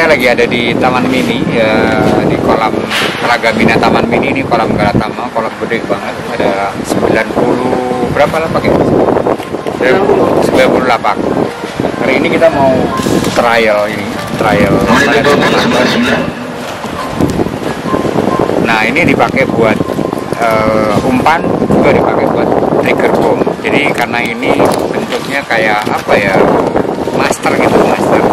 saya lagi ada di Taman Mini ya, di kolam Telaga Mina Taman Mini. Ini kolam Galatama, kolam gede banget. Ada 90 berapa lapak ya? 90 lapak. Hari ini kita mau trial trial. Nah, ini dipakai buat umpan, juga dipakai buat trigger bom. Jadi karena ini bentuknya kayak apa ya, master gitu, master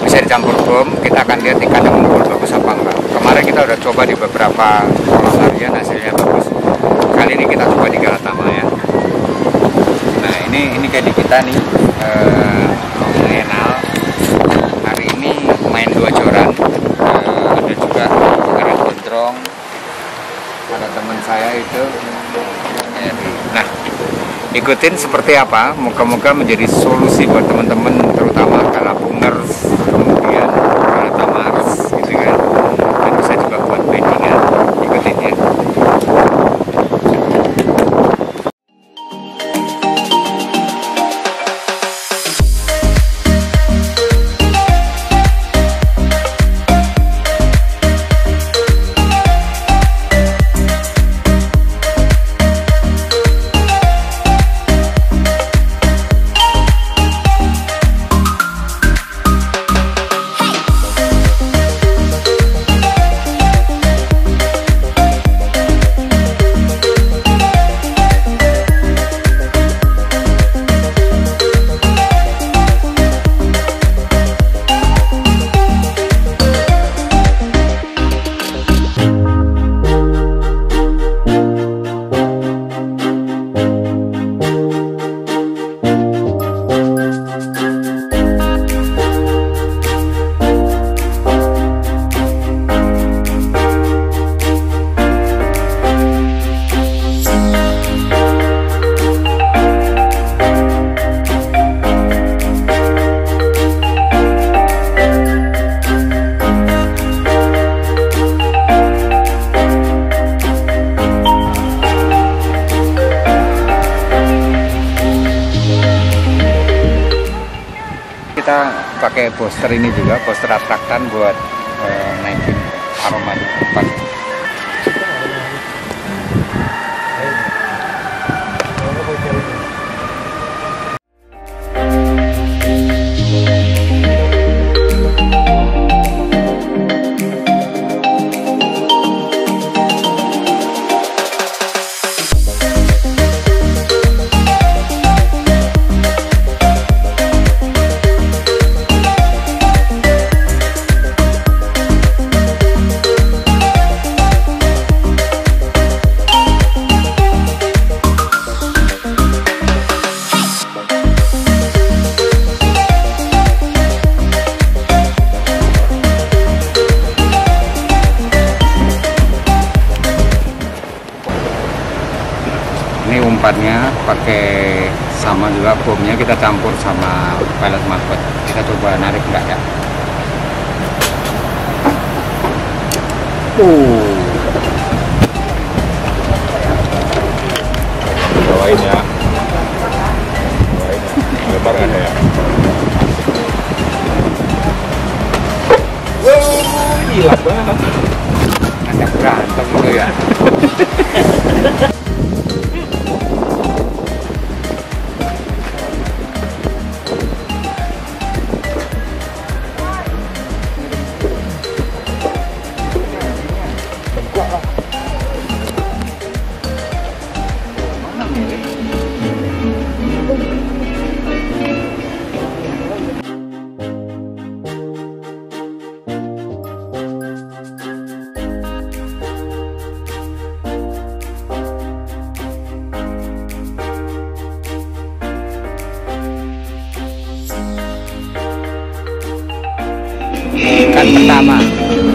bisa dicampur bom. Kita akan lihat ikannya menurut bagus apa enggak. Kemarin kita udah coba di beberapa kolam harian, hasilnya bagus. Kali ini kita coba di Galatama ya. Nah, ini kayak di kita nih mau mengenal. Hari ini main 2 joran. Ada juga ada gondrong, ada teman saya itu. Nah, ikutin seperti apa. Moga-moga menjadi solusi buat teman-teman, terutama galapungers, kemudian galatamars gitu kan. Dan bisa juga buat beddingan. Ikutin ya. Kita pakai poster ini juga, poster atraktan buat naikin aromanya umpan. Ini umpannya pakai sama juga, bomnya kita campur sama pelet market. Kita coba narik enggak ya? Bawain ya. Lebar kan ya? Gila banget. Ada berantem gitu ya.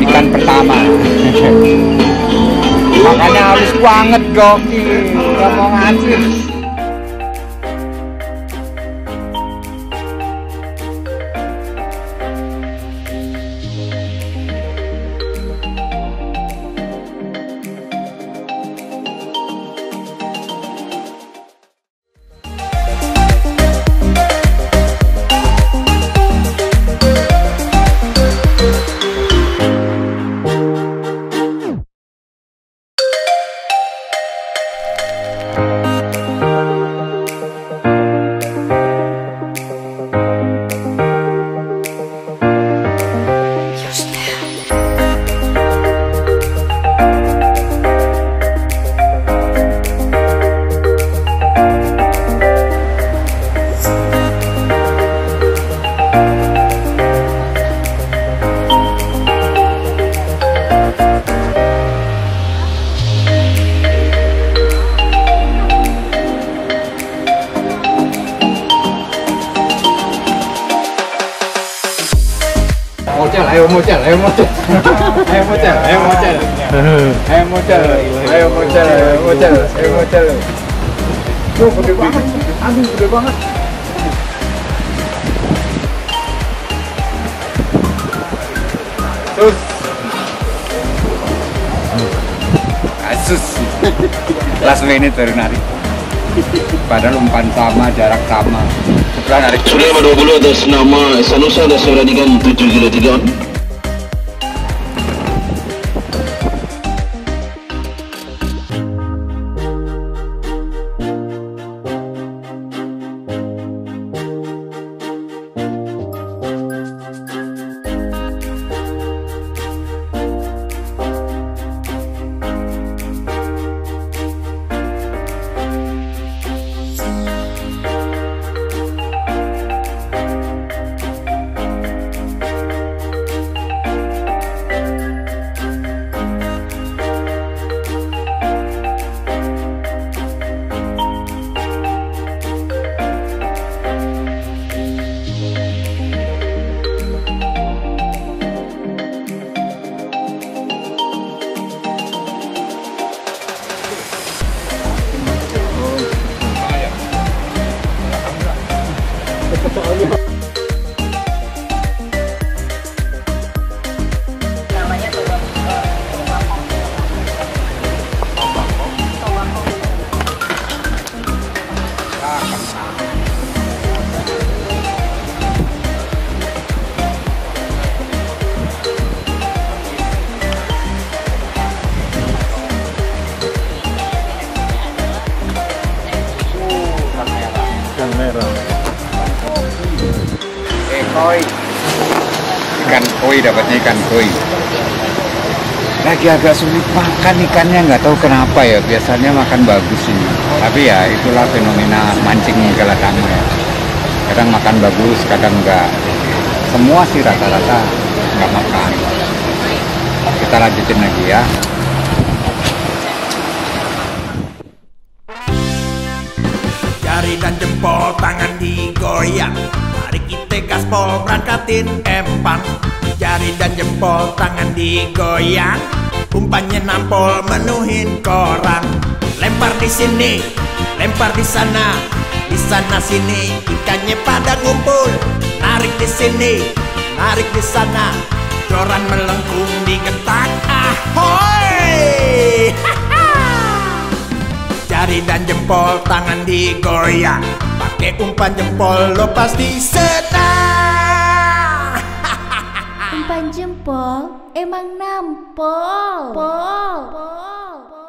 Ikan pertama makanya halus banget gokil, nggak mau ngasih. Ayo model. Ayo model. Ayo model. Ayo model. Ayo model. Ayo model. Ayo model. Tuh gede banget. Aduh gede banget. Terus. Asus. Last minute baru narik. Padahal umpan sama, jarak sama. Setelah narik. Sudah 20 atas nama Sanusa dan Sauradikan 7 kilo 3 on. Koi, ikan koi, dapatnya ikan koi. Lagi agak sulit makan ikannya, nggak tahu kenapa ya. Biasanya makan bagus ini, tapi ya itulah fenomena mancing Galatama ya. Kadang makan bagus, kadang enggak. Semua sih rata-rata nggak makan. Kita lanjutin lagi ya. Jari dan jempol tangan digoyang, mari kita gaspol berangkatin empang. Jari dan jempol tangan digoyang, umpannya nampol menuhin koran. Lempar di sini, lempar di sana sini, ikannya pada ngumpul. Narik di sini, narik di sana, joran melengkung di getak. Ahoy! Jari dan jempol tangan digoyang, pakai umpan jempol lo pasti senang. Umpan jempol emang nampol.